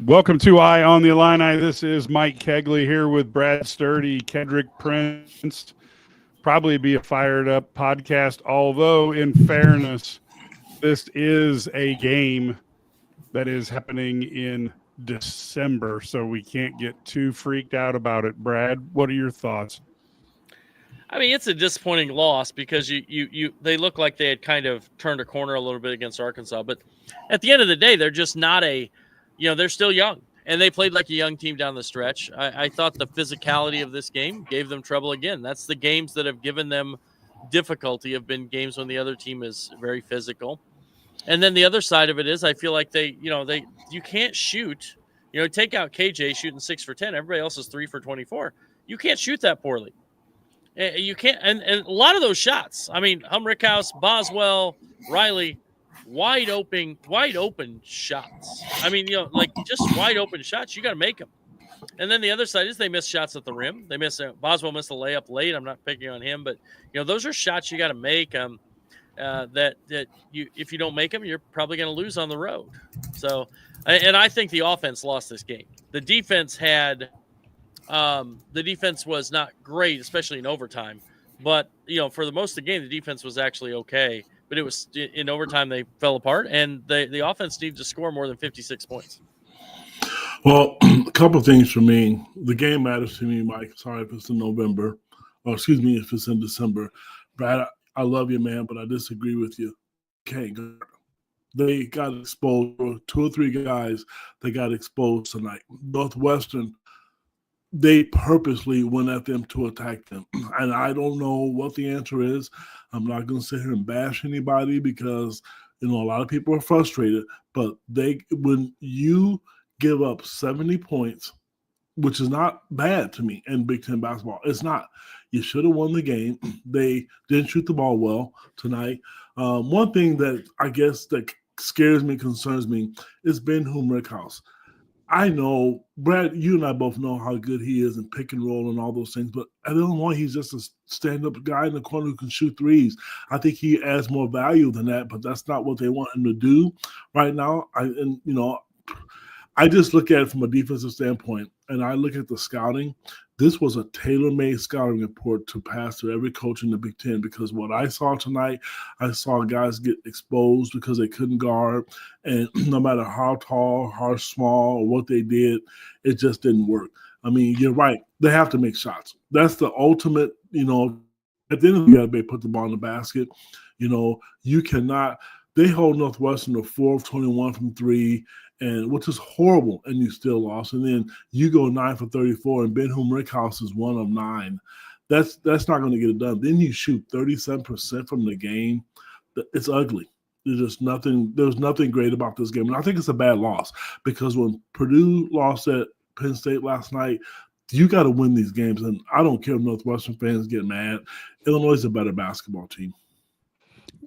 Welcome to Eye on the Illini. This is Mike Kegley here with Brad Sturdy, Kendrick Prince. Probably be a fired up podcast, although, in fairness, this is a game that is happening in December, so we can't get too freaked out about it. Brad, what are your thoughts? I mean, it's a disappointing loss because they look like they had kind of turned a corner a little bit against Arkansas, but at the end of the day, they're just not they're still young, and they played like a young team down the stretch. I thought the physicality of this game gave them trouble again. That's the games that have given them difficulty have been games when the other team is very physical. And then the other side of it is I feel like you can't shoot. Take out KJ shooting 6 for 10. Everybody else is 3 for 24. You can't shoot that poorly. You can't, and a lot of those shots. I mean, Humrickhouse, Boswell, Riley, wide open shots. I mean, just wide open shots. You got to make them. And then the other side is they miss shots at the rim. Boswell missed a layup late. I'm not picking on him, but those are shots you got to make. If you don't make them, you're probably going to lose on the road. So, and I think the offense lost this game. The defense was not great, especially in overtime. But for the most of the game, the defense was actually okay. But it was in overtime they fell apart, and the offense needed to score more than 56 points. Well, a couple of things for me. The game matters to me, Mike. Sorry if it's in November, or excuse me if it's in December. Brad, I love you, man, but I disagree with you. Can't guard. They got exposed. 2 or 3 guys that got exposed tonight. Northwestern, they purposely went at them to attack them. And I don't know what the answer is. I'm not going to sit here and bash anybody because, a lot of people are frustrated. But when you give up 70 points, which is not bad to me in Big Ten basketball. It's not. You should have won the game. They didn't shoot the ball well tonight. One thing that I guess that scares me, concerns me, is Ben Humrickhouse. I know, Brad, you and I both know how good he is in pick and roll and all those things, but at Illinois, he's just a stand-up guy in the corner who can shoot threes. I think he adds more value than that, but that's not what they want him to do right now. I just look at it from a defensive standpoint, and I look at the scouting. This was a tailor-made scouting report to pass to every coach in the Big Ten because what I saw tonight, I saw guys get exposed because they couldn't guard, and no matter how tall, how small, or what they did, it just didn't work. I mean, you're right. They have to make shots. That's the ultimate, at the end of the day, they put the ball in the basket. You cannot – they hold Northwestern to 4 of 21 from 3, and which is horrible, and you still lost. And then you go 9 for 34, and Ben Humrickhouse is 1 of 9. That's not going to get it done. Then you shoot 37% from the game. It's ugly. There's nothing great about this game. And I think it's a bad loss because when Purdue lost at Penn State last night, you got to win these games. And I don't care if Northwestern fans get mad. Illinois is a better basketball team.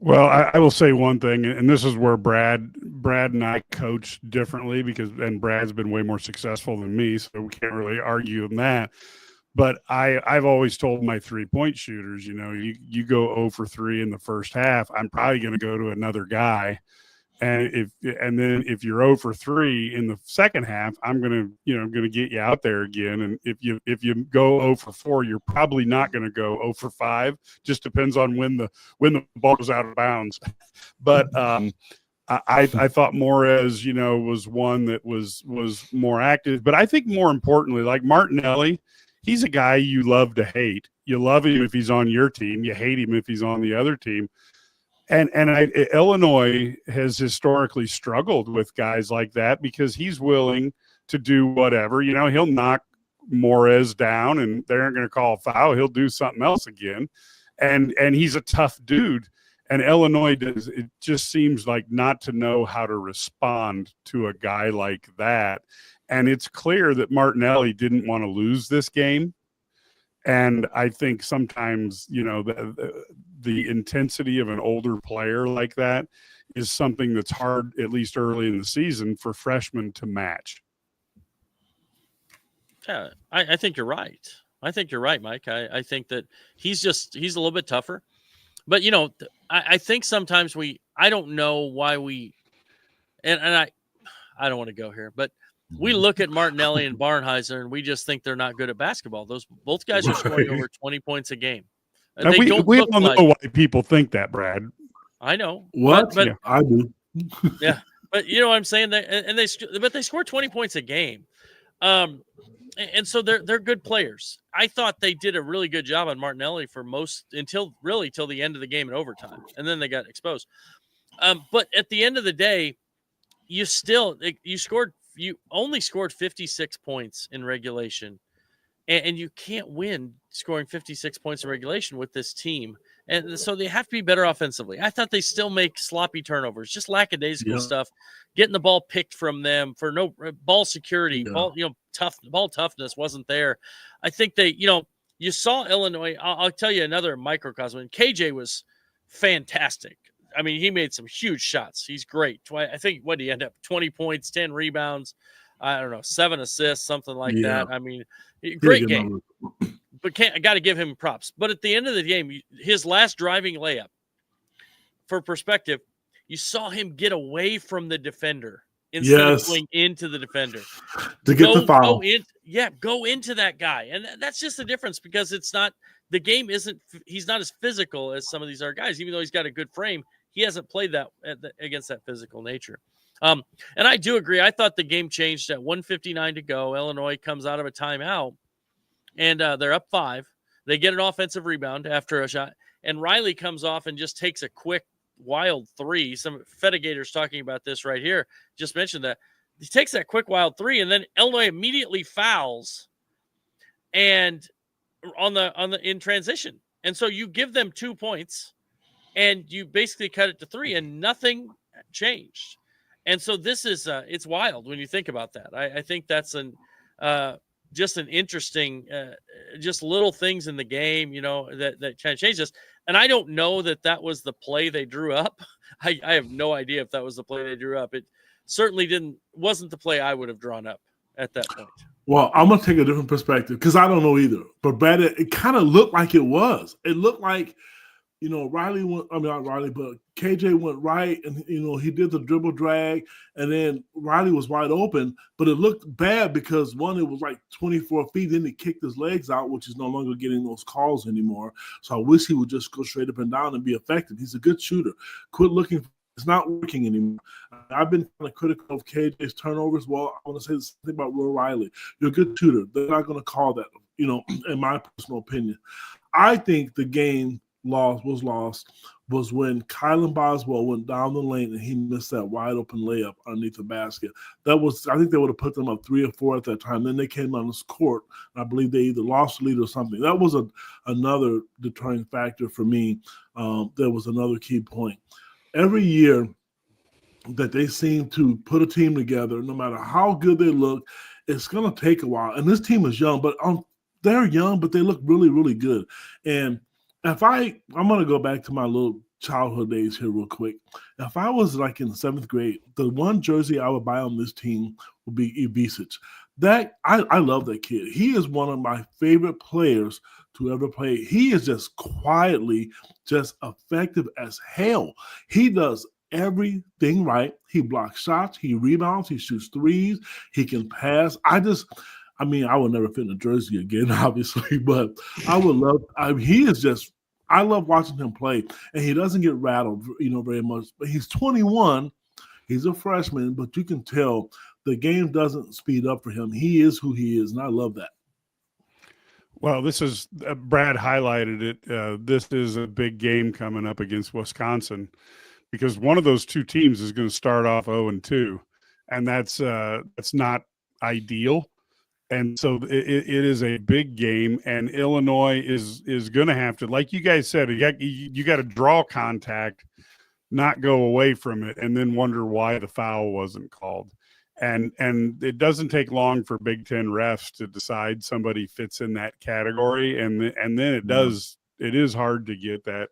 Well, I will say one thing, and this is where Brad and I coach differently and Brad's been way more successful than me, so we can't really argue on that. But I've always told my 3-point shooters, you go 0 for 3 in the first half, I'm probably going to go to another guy. And then if you're 0 for 3 in the second half, I'm going to get you out there again. And if you go 0 for 4, you're probably not going to go 0 for 5. Just depends on when the ball goes out of bounds. But I thought Morez, was one that was more active. But I think more importantly, like Martinelli, he's a guy you love to hate. You love him if he's on your team. You hate him if he's on the other team. And Illinois has historically struggled with guys like that because he's willing to do whatever. He'll knock Morez down, and they aren't going to call a foul. He'll do something else again, and he's a tough dude. And Illinois it just seems like not to know how to respond to a guy like that. And it's clear that Martinelli didn't want to lose this game. And I think sometimes, the intensity of an older player like that is something that's hard, at least early in the season, for freshmen to match. Yeah, I think you're right. I think you're right, Mike. I think that he's a little bit tougher. But, I think sometimes I don't know why and I don't want to go here, but we look at Martinelli and Barnheiser and we just think they're not good at basketball. Those both guys are scoring over 20 points a game. And They don't we look all know like. why people think that, Brad. I know What? but Yeah. I do. yeah, but you know what I'm saying. They score 20 points a game, and so they're good players. I thought they did a really good job on Martinelli for most till the end of the game in overtime, and then they got exposed. But at the end of the day, you only scored 56 points in regulation, and you can't win scoring 56 points in regulation with this team. And so they have to be better offensively. I thought they still make sloppy turnovers, just lackadaisical stuff, getting the ball picked from them for no ball security, ball toughness wasn't there. I think you saw Illinois. I'll tell you another microcosm. KJ was fantastic. I mean, he made some huge shots. He's great. I think, what did he end up? 20 points, 10 rebounds, I don't know, 7 assists, something like that. I mean, great game. But I got to give him props. But at the end of the game, his last driving layup, for perspective, you saw him get away from the defender instead of going into the defender. To get the foul. Go into that guy. And that's just the difference, because the game he's not as physical as some of these other guys. Even though he's got a good frame, he hasn't played that against that physical nature. And I do agree. I thought the game changed at 1:59 to go. Illinois comes out of a timeout, and they're up 5. They get an offensive rebound after a shot, and Riley comes off and just takes a quick, wild 3. Some Fedigators talking about this right here just mentioned that. He takes that quick, wild 3, and then Illinois immediately fouls and in transition. And so you give them 2 points, and you basically cut it to 3, and nothing changed. And so this is it's wild when you think about that. I think that's just an interesting, just little things in the game, that kind of changed this. And I don't know that was the play they drew up. I have no idea if that was the play they drew up. It certainly wasn't the play I would have drawn up at that point. Well, I'm going to take a different perspective, because I don't know either. But Brad, it kind of looked like it was. It looked like, not Riley, but KJ went right, and, he did the dribble drag, and then Riley was wide open, but it looked bad because, one, it was like 24 feet, then he kicked his legs out, which is no longer getting those calls anymore. So I wish he would just go straight up and down and be effective. He's a good shooter. Quit looking. It's not working anymore. I've been kind of critical of KJ's turnovers. Well, I want to say the same thing about Will Riley. You're a good shooter. They're not going to call that, in my personal opinion. I think the game was lost when Kylan Boswell went down the lane and he missed that wide open layup underneath the basket. I think they would have put them up 3 or 4 at that time. Then they came on this court, and I believe they either lost the lead or something. That was another deterring factor for me. There was another key point. Every year that they seem to put a team together, no matter how good they look, it's going to take a while. And this team is young, but they're young, but they look really, really good. And I'm going to go back to my little childhood days here real quick. If I was like in 7th grade, the one jersey I would buy on this team would be Ibisic. I love that kid. He is one of my favorite players to ever play. He is just quietly just effective as hell. He does everything right. He blocks shots. He rebounds. He shoots threes. He can pass. I would never fit in a jersey again, obviously, but I would love. I love watching him play, and he doesn't get rattled, very much. But he's 21. He's a freshman, but you can tell the game doesn't speed up for him. He is who he is, and I love that. Well, this is Brad highlighted it. This is a big game coming up against Wisconsin, because one of those two teams is going to start off 0-2, and that's not ideal. And so it is a big game, and Illinois is going to have to, like you guys said, you got to draw contact, not go away from it, and then wonder why the foul wasn't called. And it doesn't take long for Big Ten refs to decide somebody fits in that category, and then it does. It is hard to get that.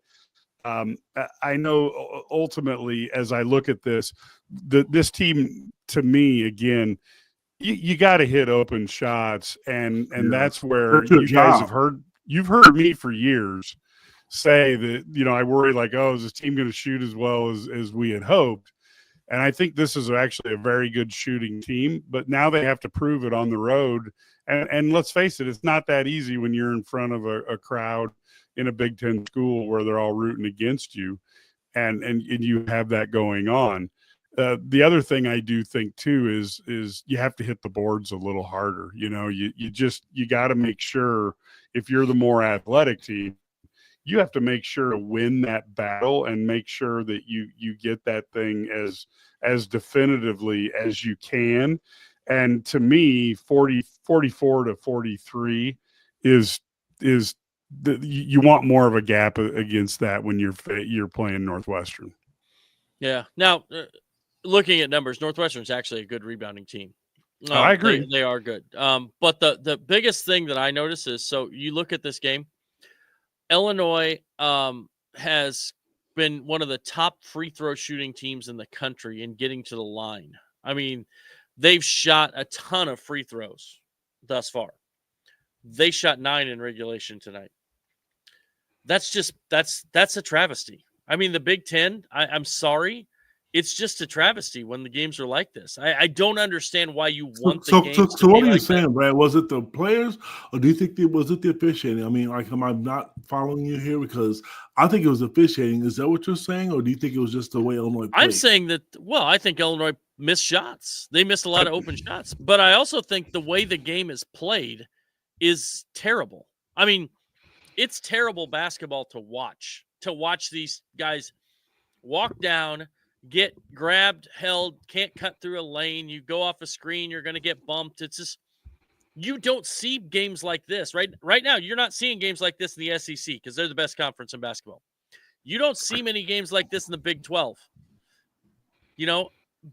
I know ultimately, as I look at this team, to me, again, you got to hit open shots, and that's where you guys you've heard me for years say that, I worry like, oh, is this team going to shoot as well as we had hoped? And I think this is actually a very good shooting team, but now they have to prove it on the road. And let's face it, it's not that easy when you're in front of a crowd in a Big Ten school where they're all rooting against you, and you have that going on. The other thing I do think too is you have to hit the boards a little harder. You got to make sure, if you're the more athletic team, you have to make sure to win that battle and make sure that you get that thing as definitively as you can. And to me, 44 to 43 is you want more of a gap against that when you're playing Northwestern. Yeah. Now, looking at numbers, Northwestern's actually a good rebounding team. I agree. They are good. But the biggest thing that I notice is, so you look at this game, Illinois has been one of the top free throw shooting teams in the country in getting to the line. I mean, they've shot a ton of free throws thus far. They shot 9 in regulation tonight. That's a travesty. I mean, the Big Ten, I'm sorry, it's just a travesty when the games are like this. I don't understand why you want the games. So what are you saying, Brad? Was it the players, or do you think was it the officiating? I mean, am I not following you here? Because I think it was officiating. Is that what you're saying, or do you think it was just the way Illinois played? I'm saying that. Well, I think Illinois missed shots. They missed a lot of open shots, but I also think the way the game is played is terrible. I mean, it's terrible basketball to watch. To watch these guys walk down, get grabbed, held, can't cut through a lane. You go off a screen, you're going to get bumped. It's just, you don't see games like this, right? Right now, you're not seeing games like this in the SEC because they're the best conference in basketball. You don't see many games like this in the Big 12,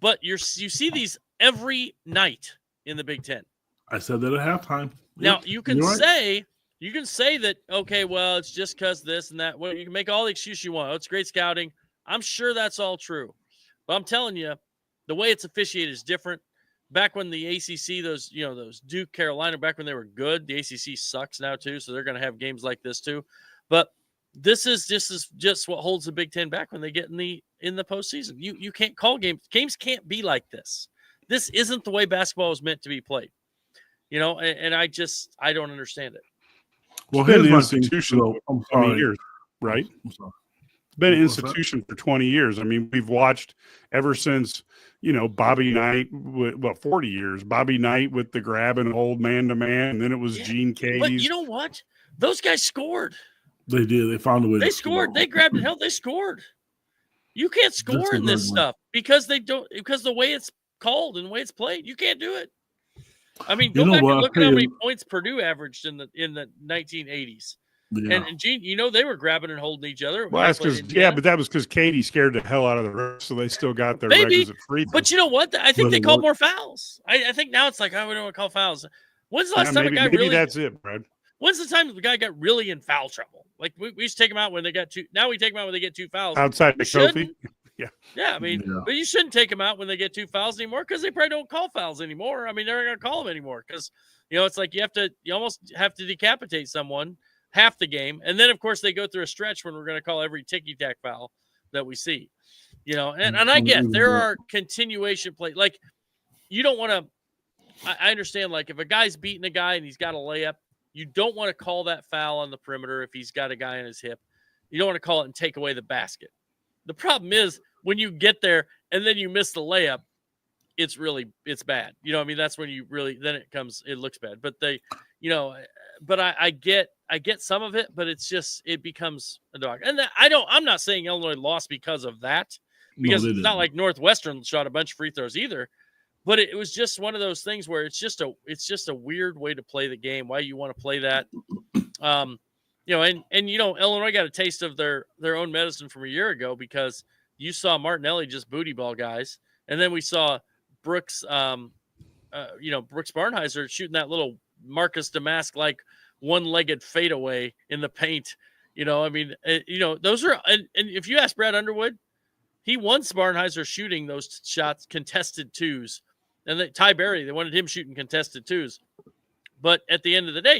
but you see these every night in the Big 10. I said that at halftime. Now, you can say that, okay, well, it's just because this and that. Well, you can make all the excuse you want. Oh, it's great scouting. I'm sure that's all true. But I'm telling you, the way it's officiated is different. Back when the ACC, those Duke, Carolina, back when they were good, the ACC sucks now too, so they're going to have games like this too. But this is just what holds the Big Ten back when they get in the postseason. You can't call games. Games can't be like this. This isn't the way basketball is meant to be played. And I don't understand it. Well, here's here's my my institution for 20 years, right? It's been an institution for 20 years. I mean, we've watched ever since, Bobby Knight, 40 years, Bobby Knight with the grab and hold man-to-man, and then it was Gene Case. But you know what? Those guys scored. They did. They found a way. They scored. They grabbed and held. They scored. You can't score in this stuff because the way it's called and the way it's played, you can't do it. I mean, go back and look at how many points Purdue averaged in the 1980s. Yeah. And Gene, they were grabbing and holding each other. Well, that's because but that was because Katie scared the hell out of the rest, so they still got their requisite free throw. But you know what? I think they called more fouls. I think now it's like, we don't want to call fouls. When's the last time a guy really? Maybe that's it, Brad. When's the time the guy got really in foul trouble? Like we used to take him out when they got two. Now we take him out when they get 2 fouls outside the Kofi. Yeah. I mean, but you shouldn't take them out when they get 2 fouls anymore because they probably don't call fouls anymore. I mean, they're not going to call them anymore because it's like you almost have to decapitate someone half the game, and then of course they go through a stretch when we're going to call every ticky-tack foul that we see. And I get there are continuation play. Like you don't want to. I understand. Like if a guy's beating a guy and he's got a layup, you don't want to call that foul on the perimeter if he's got a guy on his hip. You don't want to call it and take away the basket. The problem is when you get there and then you miss the layup, it's bad. That's when you really, then it looks bad. But but I get some of it, but it becomes a dog. And I'm not saying Illinois lost because of that, because it's not like Northwestern shot a bunch of free throws either. But it was just one of those things where it's just a weird way to play the game. Why you want to play that? Illinois got a taste of their own medicine from a year ago because you saw Martinelli just booty ball guys, and then we saw Brooks Barnheiser shooting that little Marcus Damask like one-legged fadeaway in the paint. Those are and if you ask Brad Underwood, he wants Barnheiser shooting those shots, contested twos, and Ty Berry, they wanted him shooting contested twos. But at the end of the day,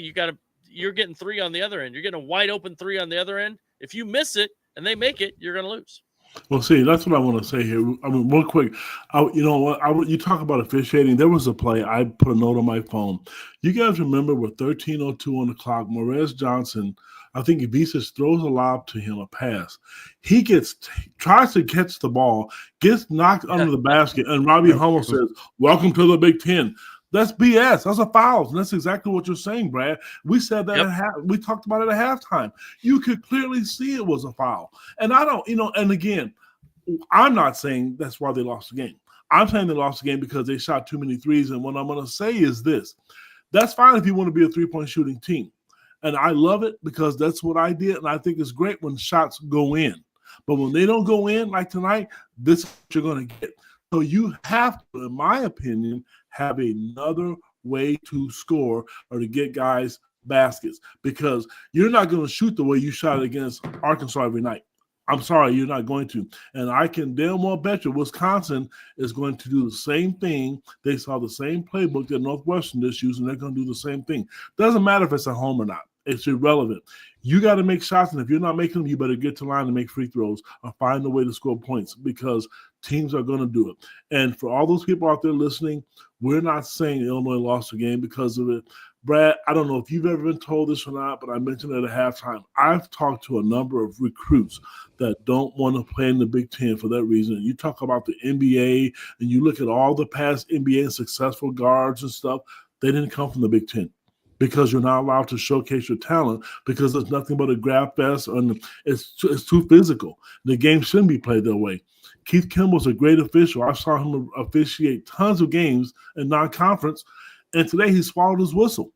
you're getting 3 on the other end. You're getting a wide open 3 on the other end. If you miss it and they make it, you're going to lose. Well, see, that's what I want to say here. I mean, real quick, you know what? You talk about officiating. There was a play. I put a note on my phone. You guys remember with 13:02 on the clock, Morez Johnson, I think Ibises throws a lob to him, a pass. He tries to catch the ball, gets knocked under the basket, and Robbie Hummel says, "Welcome to the Big Ten." That's BS. That's a foul. And that's exactly what you're saying, Brad. We said that we talked about it at halftime. You could clearly see it was a foul. And I don't, and again, I'm not saying that's why they lost the game. I'm saying they lost the game because they shot too many threes. And what I'm going to say is this. That's fine if you want to be a three-point shooting team. And I love it because that's what I did. And I think it's great when shots go in. But when they don't go in like tonight, this is what you're going to get. So you have to, in my opinion, have another way to score or to get guys baskets because you're not going to shoot the way you shot against Arkansas every night. I'm sorry, you're not going to. And I can damn well bet you Wisconsin is going to do the same thing. They saw the same playbook that Northwestern just used, and they're going to do the same thing. Doesn't matter if it's at home or not. It's irrelevant. You got to make shots, and if you're not making them, you better get to line and make free throws or find a way to score points because teams are going to do it. And for all those people out there listening, we're not saying Illinois lost the game because of it. Brad, I don't know if you've ever been told this or not, but I mentioned it at halftime. I've talked to a number of recruits that don't want to play in the Big Ten for that reason. You talk about the NBA, and you look at all the past NBA and successful guards and stuff, they didn't come from the Big Ten. Because you're not allowed to showcase your talent because there's nothing but a grab fest and it's too physical. The game shouldn't be played that way. Keith Kimball's a great official. I saw him officiate tons of games in non-conference, and today he swallowed his whistle.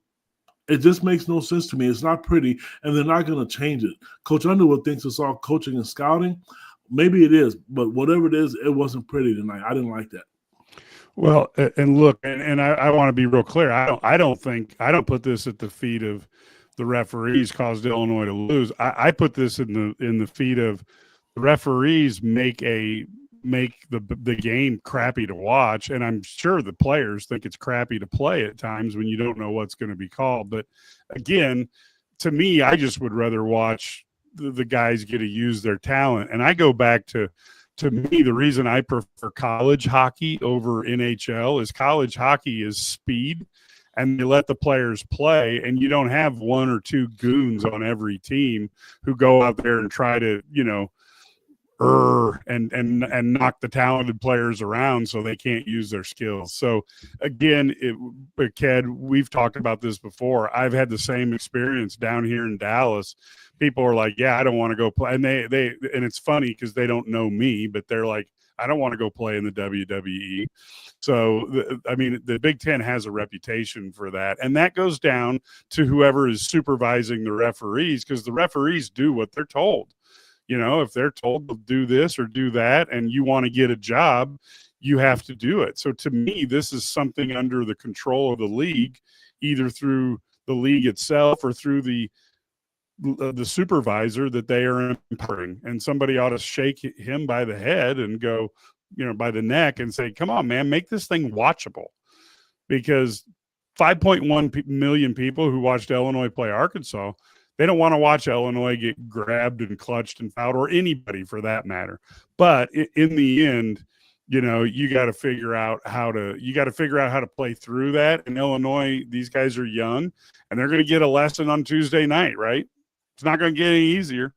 It just makes no sense to me. It's not pretty, and they're not going to change it. Coach Underwood thinks it's all coaching and scouting. Maybe it is, but whatever it is, it wasn't pretty tonight. I didn't like that. Well, and look, and I want to be real clear. I don't put this at the feet of the referees caused Illinois to lose. I put this in the feet of the referees make the game crappy to watch, and I'm sure the players think it's crappy to play at times when you don't know what's going to be called. But again, to me, I just would rather watch the guys get to use their talent, and I go back to me, the reason I prefer college hockey over NHL is college hockey is speed, and they let the players play, and you don't have one or two goons on every team who go out there and try to, and knock the talented players around so they can't use their skills. So again, Ked, we've talked about this before. I've had the same experience down here in Dallas. People are like, yeah, I don't want to go play. And and it's funny because they don't know me, but they're like, I don't want to go play in the WWE. So, the Big Ten has a reputation for that. And that goes down to whoever is supervising the referees because the referees do what they're told. If they're told to do this or do that and you want to get a job, you have to do it. So to me, this is something under the control of the league, either through the league itself or through the supervisor that they are empowering, and somebody ought to shake him by the head and go, by the neck and say, come on, man, make this thing watchable, because 5.1 million people who watched Illinois play Arkansas, they don't want to watch Illinois get grabbed and clutched and fouled, or anybody for that matter. But in the end, you got to figure out how to play through that. In Illinois, these guys are young and they're going to get a lesson on Tuesday night, right? It's not going to get any easier.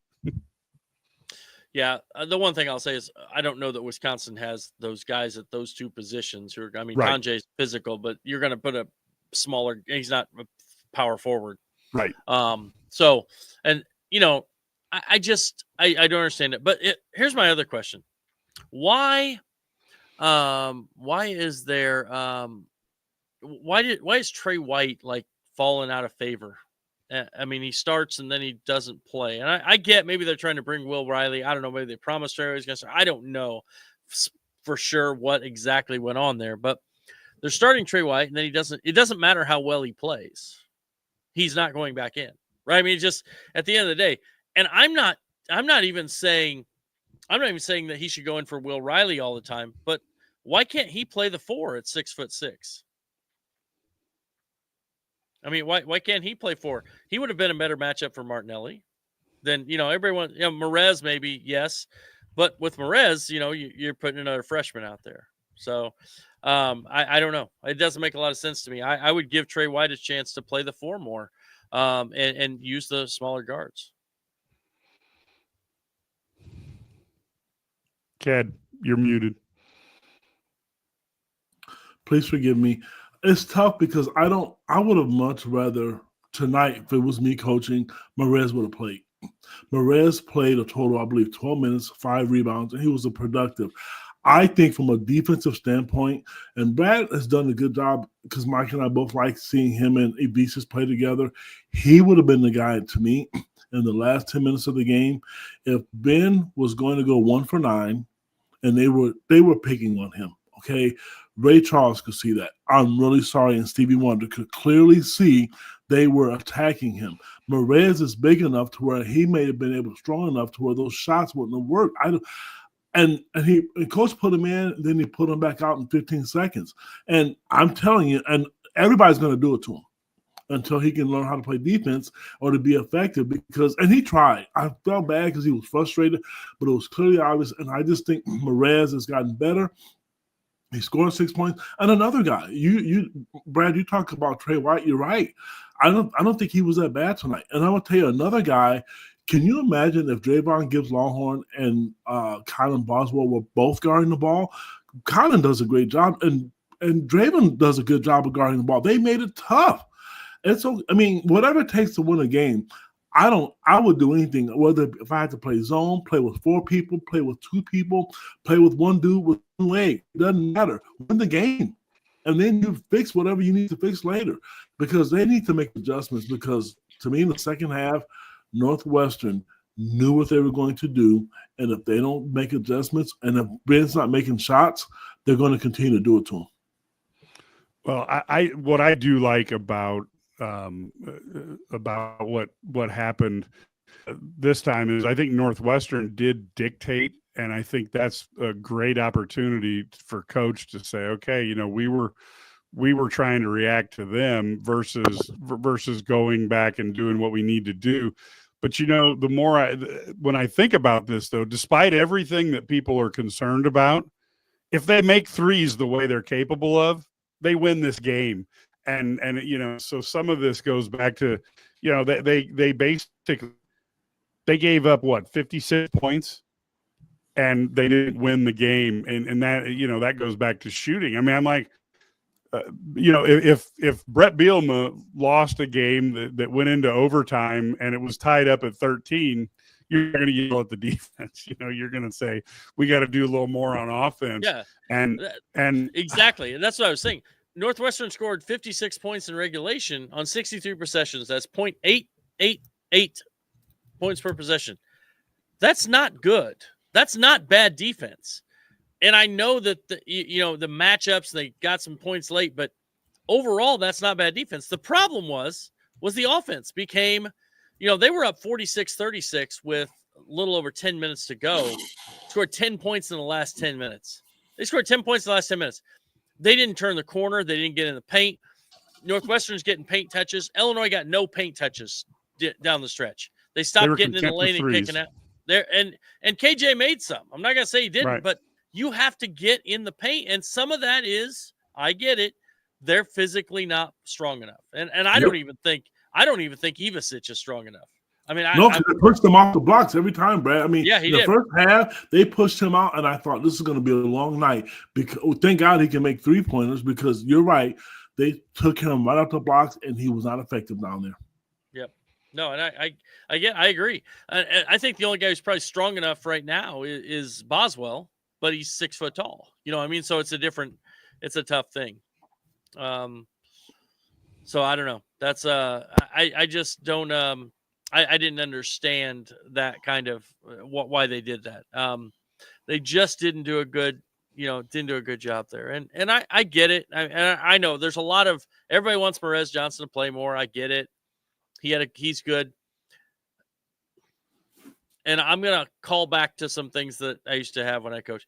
Yeah, the one thing I'll say is I don't know that Wisconsin has those guys at those two positions. Right. Kanje's physical, but you're going to put a smaller. He's not a power forward, right? So, and I don't understand it. But here's my other question: why is there why is Trey White like falling out of favor? He starts and then he doesn't play. And I get maybe they're trying to bring Will Riley. I don't know. Maybe they promised Trey was going to start. I don't know for sure what exactly went on there. But they're starting Trey White, and then it doesn't matter how well he plays. He's not going back in. Right? Just at the end of the day. And I'm not even saying that he should go in for Will Riley all the time. But why can't he play the 4 at 6'6"? Why can't he play 4? He would have been a better matchup for Martinelli than, everyone, Morez maybe, yes, But with Merez, you're putting another freshman out there. So I don't know. It doesn't make a lot of sense to me. I would give Trey White a chance to play the 4 more and use the smaller guards. Ked, you're muted. Please forgive me. It's tough because I would have much rather tonight, if it was me coaching, Merez would have played. Merez played a total, I believe, 12 minutes, 5 rebounds, and he was a productive. I think from a defensive standpoint, and Brad has done a good job because Mike and I both like seeing him and Ivica play together. He would have been the guy to me in the last 10 minutes of the game. If Ben was going to go 1 for 9, and they were picking on him, okay? Ray Charles could see that. I'm really sorry, and Stevie Wonder could clearly see they were attacking him. Merez is big enough to where he may have been strong enough to where those shots wouldn't have worked. And coach put him in, then he put him back out in 15 seconds. And I'm telling you, and everybody's going to do it to him until he can learn how to play defense or to be effective. And he tried. I felt bad because he was frustrated, but it was clearly obvious. And I just think Merez has gotten better. He scored 6 points. And another guy, Brad, you talk about Trey White. You're right. I don't think he was that bad tonight. And I'm gonna tell you another guy. Can you imagine if Draymond Gibbs Longhorn and Kylan Boswell were both guarding the ball? Kylan does a great job, and Draymond does a good job of guarding the ball. They made it tough. And so, I mean, whatever it takes to win a game, I would do anything, whether if I had to play zone, play with 4 people, play with 2 people, play with one dude with 1 leg. It doesn't matter. Win the game. And then you fix whatever you need to fix later, because they need to make adjustments, because to me in the second half, Northwestern knew what they were going to do, and if they don't make adjustments and if Ben's not making shots, they're going to continue to do it to him. Well, what I do like about what happened this time is I think Northwestern did dictate, and I think that's a great opportunity for coach to say, okay, we were trying to react to them versus going back and doing what we need to do. But the more when I think about this, though, despite everything that people are concerned about, if they make threes the way they're capable of, they win this game. And so some of this goes back to, they basically gave up 56 points, and they didn't win the game, and that that goes back to shooting. I mean, I'm like, if Brett Bielema lost a game that went into overtime and it was tied up at 13, you're going to yell at the defense. You're going to say, we got to do a little more on offense. Yeah. And exactly. And that's what I was saying. Northwestern scored 56 points in regulation on 63 possessions. That's 0.888 points per possession. That's not good. That's not bad defense. And I know that the matchups, they got some points late, but overall, that's not bad defense. The problem was the offense became, they were up 46-36 with a little over 10 minutes to go, scored 10 points in the last 10 minutes. They scored 10 points in the last 10 minutes. They didn't turn the corner. They didn't get in the paint. Northwestern's getting paint touches. Illinois got no paint touches down the stretch. They stopped getting in the lane and kicking out there. And KJ made some. I'm not going to say he didn't, right. But you have to get in the paint. And some of that is, I get it, they're physically not strong enough. And I don't even think Ivica is strong enough. I mean, because they pushed him off the blocks every time, Brad. I mean, yeah, he the did. First half, they pushed him out, and I thought this is going to be a long night. Because thank God he can make 3-pointers, because you're right. They took him right off the blocks, and he was not effective down there. Yep. No, and I agree. I think the only guy who's probably strong enough right now is Boswell, but he's 6 foot tall. You know what I mean? So it's a tough thing. So I don't know. That's I just don't I didn't understand that kind of why they did that. They just didn't do a good job there. And I get it. I know there's a lot of, everybody wants Merez Johnson to play more. I get it. He's good. And I'm going to call back to some things that I used to have when I coached.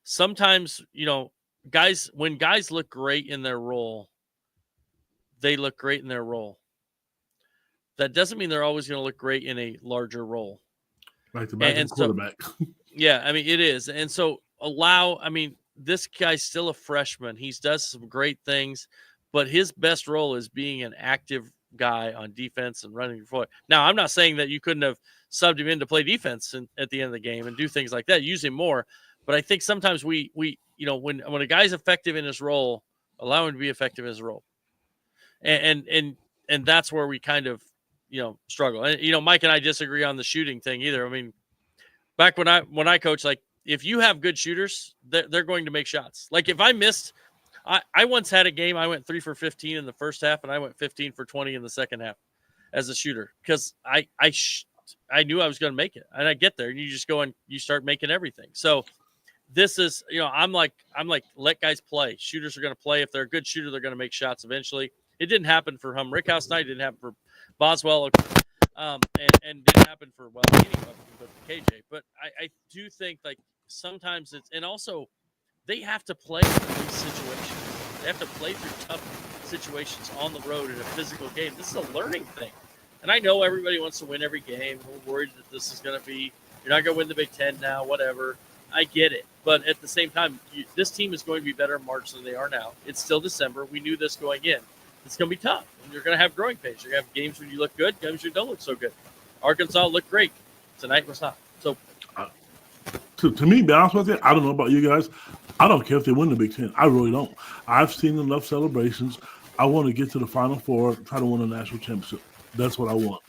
Sometimes, when guys look great in their role, they look great in their role. That doesn't mean they're always going to look great in a larger role. Like the backup quarterback. Yeah, I mean, it is. And so this guy's still a freshman. He does some great things, but his best role is being an active guy on defense and running forward. Now, I'm not saying that you couldn't have subbed him in to play defense at the end of the game and do things like that, use him more. But I think sometimes we when a guy's effective in his role, allow him to be effective in his role. And that's where we kind of, struggle. And, Mike and I disagree on the shooting thing either. I mean, back when I coach, like, if you have good shooters, they're going to make shots. Like, if I missed, I once had a game, I went 3 for 15 in the first half, and I went 15 for 20 in the second half as a shooter, because I knew I was going to make it. And I get there, and you just go and you start making everything. So this is, I'm like, let guys play. Shooters are going to play. If they're a good shooter, they're going to make shots eventually. It didn't happen for Rickhouse tonight. It didn't happen for Boswell. And didn't happen for, well, any of them but KJ. But I do think, like, sometimes it's, and also they have to play through these situations. They have to play through tough situations on the road in a physical game. This is a learning thing. And I know everybody wants to win every game. We're worried that this is going to be, you're not going to win the Big Ten now, whatever. I get it. But at the same time, this team is going to be better in March than they are now. It's still December. We knew this going in. It's going to be tough. And you're going to have growing pains. You're going to have games when you look good, games when you don't look so good. Arkansas looked great. Tonight was not. So, to me, be honest with you, I don't know about you guys. I don't care if they win the Big Ten. I really don't. I've seen enough celebrations. I want to get to the Final Four, try to win a national championship. That's what I want.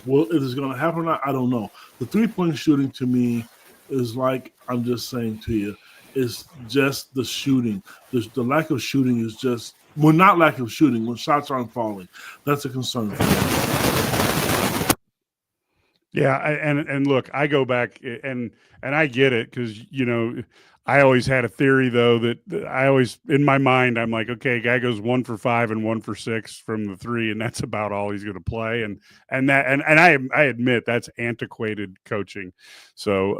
Well, it is going to happen or not, I don't know. The three-point shooting to me is like, I'm just saying to you, is just the shooting. The lack of shooting is just, well, not lack of shooting, when shots aren't falling. That's a concern for me. Yeah, and look, I go back and I get it, because I always had a theory, though, that I always, in my mind, I'm like, okay, guy goes 1 for 5 and 1 for 6 from the three, and that's about all he's going to play, and I admit that's antiquated coaching. So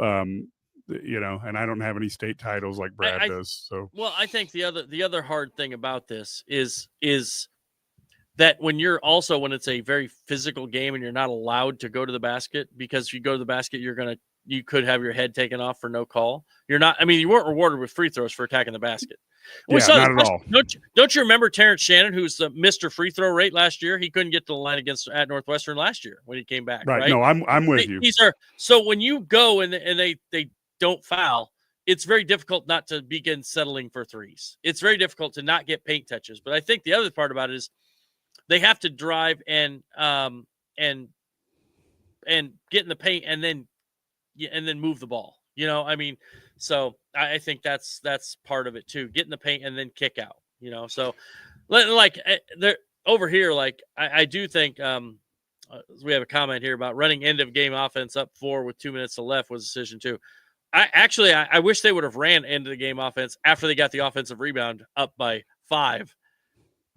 and I don't have any state titles like Brad does. So, well, I think the other hard thing about this is that when it's a very physical game and you're not allowed to go to the basket, because if you go to the basket, you could have your head taken off for no call. You weren't rewarded with free throws for attacking the basket. Not at all. Don't you remember Terrence Shannon, who's the Mr. Free Throw Rate last year? He couldn't get to the line at Northwestern last year when he came back. Right? No, I'm with you. So when you go and they don't foul, it's very difficult not to begin settling for threes. It's very difficult to not get paint touches. But I think the other part about it is they have to drive and get in the paint and then move the ball. So I think that's part of it too. Get in the paint and then kick out. So like there over here, like I do think we have a comment here about running end of game offense up 4 with 2 minutes left was a decision too. I wish they would have ran end of the game offense after they got the offensive rebound up by 5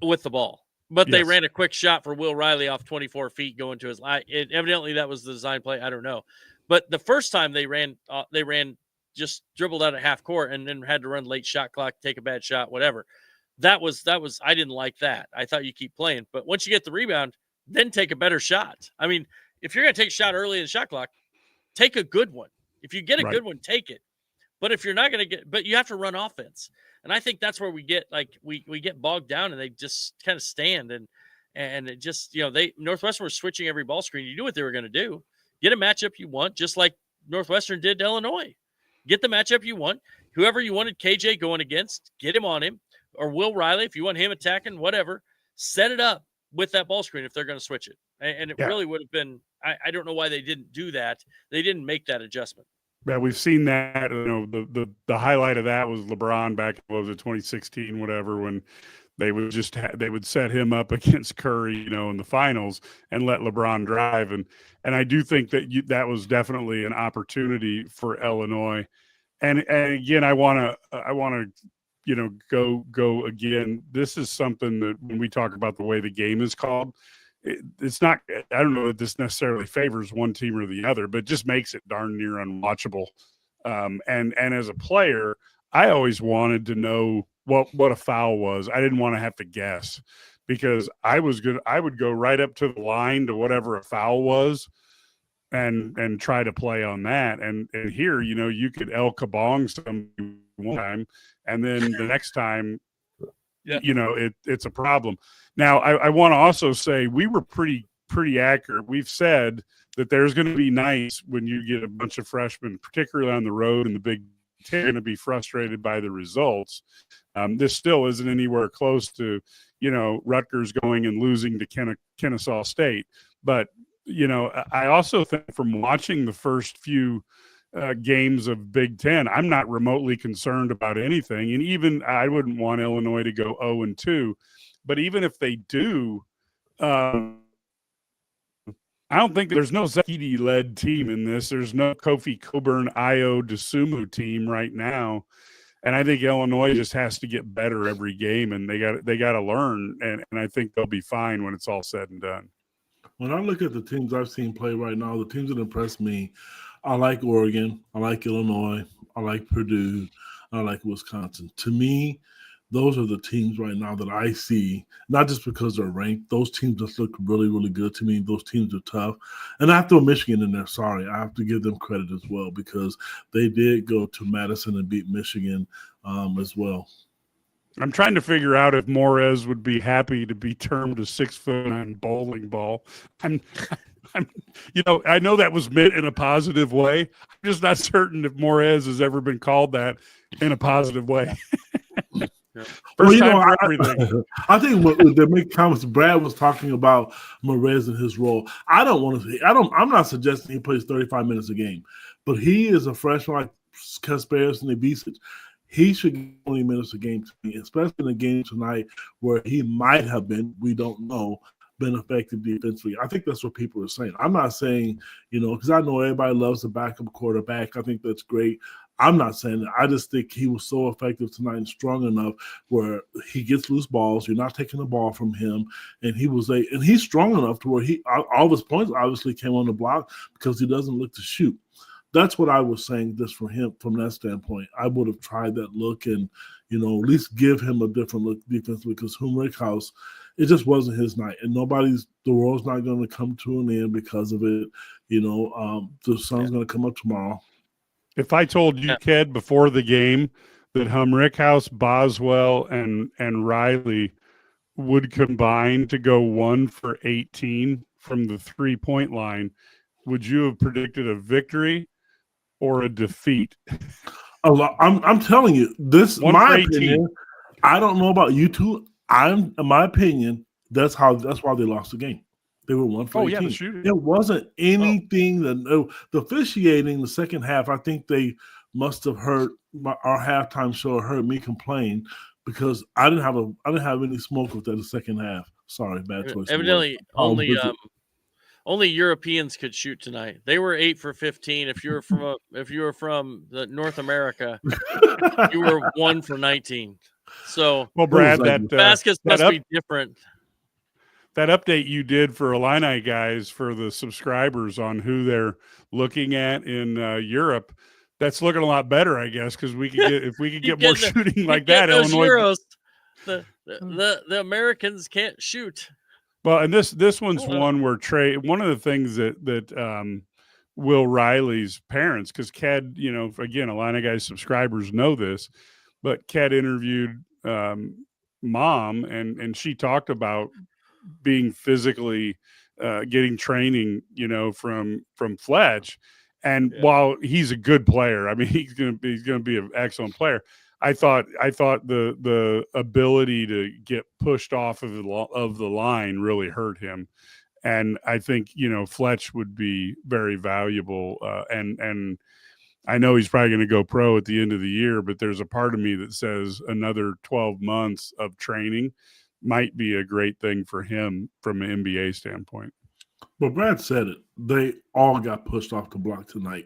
with the ball. But they ran a quick shot for Will Riley off 24 feet going to his line. Evidently that was the design play. I don't know. But the first time they ran just dribbled out at half court and then had to run late shot clock, take a bad shot, whatever. That was I didn't like that. I thought you keep playing. But once you get the rebound, then take a better shot. I mean, if you're going to take a shot early in the shot clock, take a good one. If you get a good one, take it. But if you're not going to but you have to run offense. And I think that's where we get we get bogged down, and they just kind of stand and it just, Northwestern was switching every ball screen. You knew what they were going to do. Get a matchup you want, just like Northwestern did to Illinois. Get the matchup you want. Whoever you wanted KJ going against, get him on him. Or Will Riley, if you want him attacking, whatever. Set it up with that ball screen if they're going to switch it. And it really would have been, I don't know why they didn't do that. They didn't make that adjustment. Yeah, we've seen that. The highlight of that was LeBron back in 2016, whatever, when they would they would set him up against Curry, in the finals and let LeBron drive. And I do think that that was definitely an opportunity for Illinois. And again, I want to go again. This is something that when we talk about the way the game is called, it's not, I don't know that this necessarily favors one team or the other, but just makes it darn near unwatchable. And as a player, I always wanted to know what a foul was. I didn't want to have to guess, because I would go right up to the line to whatever a foul was, and try to play on that. And here, you could El Kabong some one time, and then the next time, it's a problem. Now, I want to also say we were pretty accurate. We've said that there's going to be nights when you get a bunch of freshmen, particularly on the road in the Big Ten, going to be frustrated by the results. This still isn't anywhere close to, Rutgers going and losing to Kennesaw State. But, I also think from watching the first few games of Big Ten, I'm not remotely concerned about anything. And even I wouldn't want Illinois to go 0-2. But even if they do, I don't think there's no Zakidi-led team in this. There's no Kofi Coburn, Io DeSumo team right now. And I think Illinois just has to get better every game, and they got to learn. And I think they'll be fine when it's all said and done. When I look at the teams I've seen play right now, the teams that impress me, I like Oregon, I like Illinois, I like Purdue, I like Wisconsin. To me, those are the teams right now that I see, not just because they're ranked. Those teams just look really, really good to me. Those teams are tough. And I have to throw Michigan in there. Sorry. I have to give them credit as well because they did go to Madison and beat Michigan as well. I'm trying to figure out if Morez would be happy to be termed a 6'9" bowling ball. I know that was meant in a positive way. I'm just not certain if Morez has ever been called that in a positive way. First time for everything. I think what they make comments. Brad was talking about Morez and his role. I'm not suggesting he plays 35 minutes a game, but he is a freshman like Kasparis and Ibisic. He should get 20 minutes a game to me, especially in a game tonight where he might have been, we don't know, been effective defensively. I think that's what people are saying. I'm not saying, because I know everybody loves the backup quarterback. I think that's great. I'm not saying that. I just think he was so effective tonight and strong enough where he gets loose balls. You're not taking the ball from him. And he's strong enough to where all of his points obviously came on the block because he doesn't look to shoot. That's what I was saying just for him from that standpoint. I would have tried that look and, at least give him a different look defensively because Humrick House, it just wasn't his night. And the world's not going to come to an end because of it. The sun's going to come up tomorrow. If I told you, Ked, before the game that Humrickhouse, Boswell, and Riley would combine to go 1 for 18 from the 3-point line, would you have predicted a victory or a defeat? I'm telling you, this my opinion. I don't know about you two. In my opinion, that's why they lost the game. They were 1 for 18. Yeah, it wasn't anything the officiating the second half. I think they must have heard our halftime show, heard me complain because I didn't have any smoke with that the second half. Sorry, bad choice. Evidently, only Europeans could shoot tonight. They were 8 for 15. If you were from the North America, you were 1 for 19. So, well, Brad, that baskets must be different. That update you did for Illini guys for the subscribers on who they're looking at in Europe, that's looking a lot better, I guess, because if we could get more shooting like that, Illinois. Euros, the Americans can't shoot. Well, and this one's one where one of the things that Will Riley's parents, because Ked, again, Illini guys subscribers know this, but Ked interviewed mom and she talked about being physically getting training, from Fletch. And while he's a good player, I mean, he's going to be an excellent player. I thought the ability to get pushed off of the line really hurt him. And I think, Fletch would be very valuable. And I know he's probably going to go pro at the end of the year, but there's a part of me that says another 12 months of training might be a great thing for him from an NBA standpoint. But Brad said it. They all got pushed off the block tonight.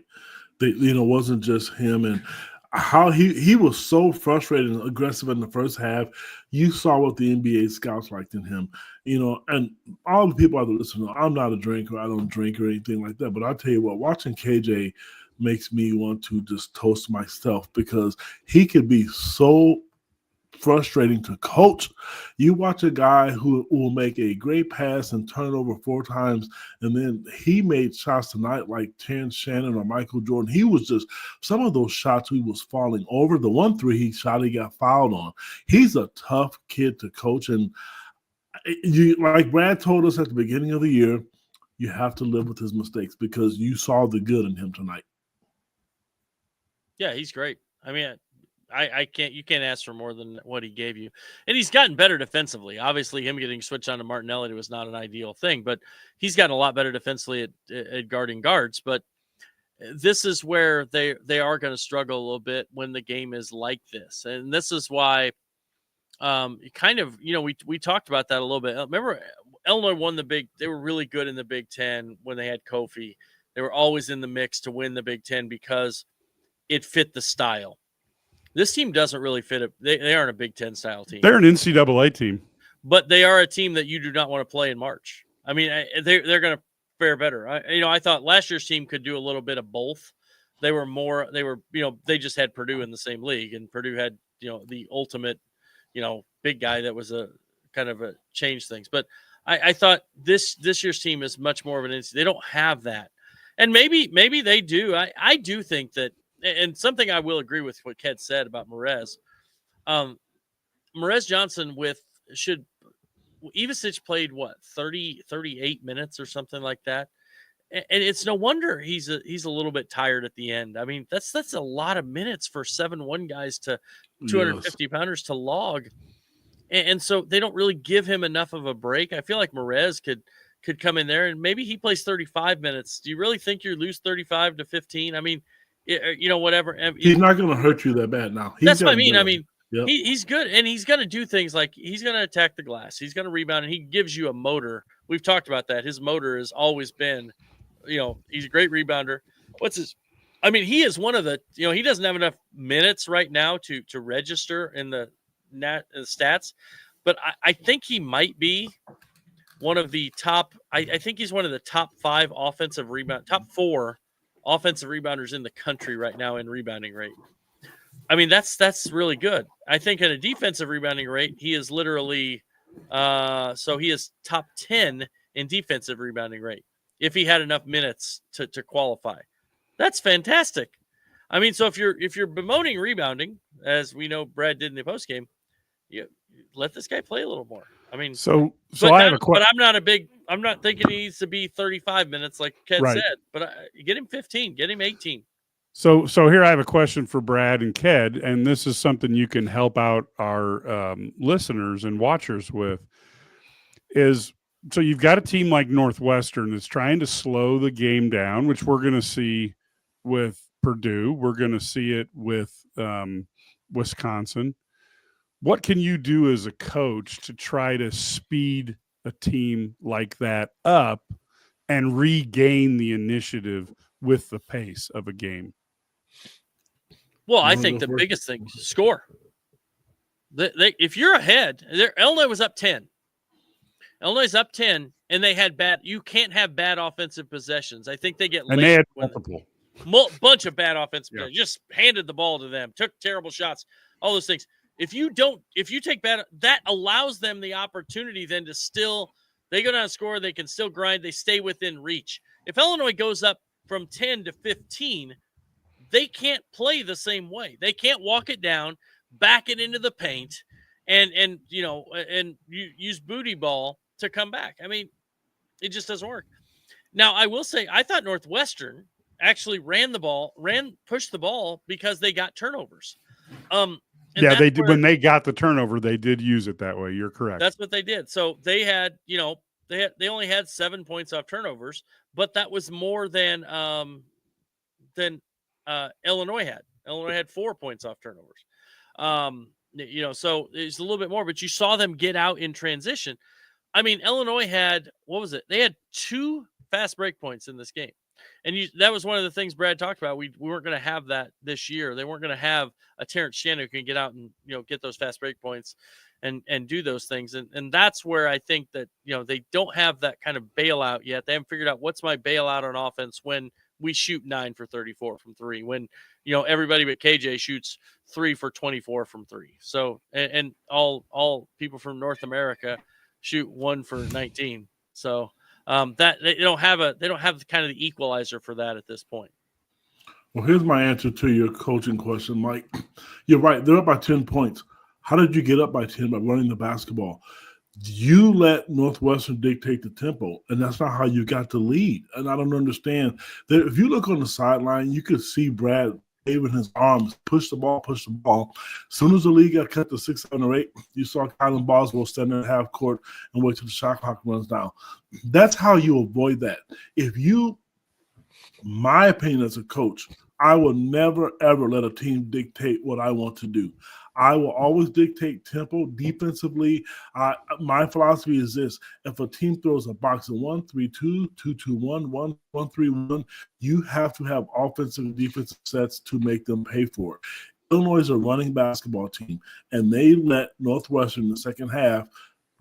It wasn't just him. And how he was so frustrated and aggressive in the first half. You saw what the NBA scouts liked in him. And all the people out there listening, I'm not a drinker. I don't drink or anything like that. But I'll tell you what, watching KJ makes me want to just toast myself because he could be so frustrating to coach. You watch a guy who will make a great pass and turn it over 4 times, and then he made shots tonight like Terrence Shannon or Michael Jordan. He was just, some of those shots he was falling over. The 1-3 he shot, he got fouled on. He's a tough kid to coach, and you, like Brad told us at the beginning of the year, you have to live with his mistakes because you saw the good in him tonight. Yeah, he's great. I mean, you can't ask for more than what he gave you. And he's gotten better defensively. Obviously, him getting switched on to Martinelli was not an ideal thing, but he's gotten a lot better defensively at guarding guards. But this is where they are going to struggle a little bit when the game is like this. And this is why kind of, we talked about that a little bit. Remember, Illinois won they were really good in the Big Ten when they had Kofi. They were always in the mix to win the Big Ten because it fit the style. This team doesn't really fit it. They aren't a Big Ten style team. They're an NCAA team. But they are a team that you do not want to play in March. I mean, they're going to fare better. I thought last year's team could do a little bit of both. They they just had Purdue in the same league, and Purdue had, the ultimate, big guy that was a kind of a change things. But I thought this year's team is much more of an they don't have that. And maybe they do. I do think that, and something I will agree with what Ked said about Merez. Merez Johnson Ivasic played 38 minutes or something like that. And it's no wonder he's a little bit tired at the end. I mean, that's a lot of minutes for 7'1" guys to 250 pounders to log. And so they don't really give him enough of a break. I feel like Merez could come in there and maybe he plays 35 minutes. Do you really think you lose 35 to 15? I mean, whatever. He's not going to hurt you that bad now. That's what I mean. I mean, yep. He's good, and he's going to do things like he's going to attack the glass. He's going to rebound, and he gives you a motor. We've talked about that. His motor has always been, he's a great rebounder. He is one of the, he doesn't have enough minutes right now to register in the stats, but I think he might be one of the top. I think he's one of the top 4 offensive rebounders in the country right now in rebounding rate. I mean, that's really good. I think at a defensive rebounding rate, he is literally he is top 10 in defensive rebounding rate if he had enough minutes to qualify. That's fantastic. I mean, so if you're bemoaning rebounding, as we know Brad did in the postgame, you let this guy play a little more. I mean, so I have a question. But I'm not thinking he needs to be 35 minutes like Ken said, but get him 15, get him 18. So here I have a question for Brad and Ked, and this is something you can help out our listeners and watchers with. So you've got a team like Northwestern that's trying to slow the game down, which we're going to see with Purdue. We're going to see it with Wisconsin. What can you do as a coach to try to speed a team like that up and regain the initiative with the pace of a game? Well, I think the biggest thing is score. If you're ahead, Illinois was up 10. Illinois is up 10, and they had you can't have bad offensive possessions. I think they get and they had multiple. Bunch of bad offensive possessions. Just handed the ball to them, took terrible shots, all those things. If you take bad, that allows them the opportunity then to they go down and score, they can still grind, they stay within reach. If Illinois goes up from 10 to 15, they can't play the same way. They can't walk it down, back it into the paint, and use booty ball to come back. I mean, it just doesn't work. Now, I will say, I thought Northwestern actually pushed the ball because they got turnovers. They did. When they got the turnover, they did use it that way. You're correct. That's what they did. So they had, they only had 7 points off turnovers, but that was more than Illinois had. Illinois had 4 points off turnovers. So it's a little bit more, but you saw them get out in transition. I mean, Illinois had, They had 2 fast break points in this game. And that was one of the things Brad talked about. We weren't going to have that this year. They weren't going to have a Terrence Shannon who can get out and, get those fast break points and do those things. And that's where I think that, they don't have that kind of bailout yet. They haven't figured out what's my bailout on offense when we shoot 9 for 34 from 3 when, everybody but KJ shoots 3 for 24 from 3. So, and all people from North America shoot 1 for 19. So, that they don't have kind of the equalizer for that at this point. Well, here's my answer to your coaching question, Mike. You're right. They're up by 10 points. How did you get up by 10? By running the basketball. You let Northwestern dictate the tempo, and that's not how you got the lead. And I don't understand that. If you look on the sideline, you could see Brad waving his arms, push the ball. As soon as the lead got cut to 6, 7, or 8, you saw Kylan Boswell standing at half court and wait till the shot clock runs down. That's how you avoid that. My opinion as a coach, I will never, ever let a team dictate what I want to do. I will always dictate tempo defensively. My philosophy is this: if a team throws a box of 1-3-2, 2-2-1, 1-1-3-1, you have to have offensive and defensive sets to make them pay for it. Illinois is a running basketball team, and they let Northwestern in the second half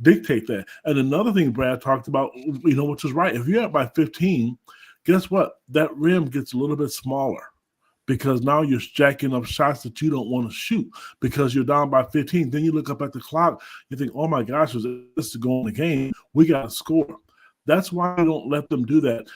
dictate that. And another thing Brad talked about, which is right. If you're up by 15, guess what? That rim gets a little bit smaller, because now you're stacking up shots that you don't want to shoot because you're down by 15. Then you look up at the clock, you think, oh my gosh, is this to go in the game? We got to score. That's why I don't let them do that.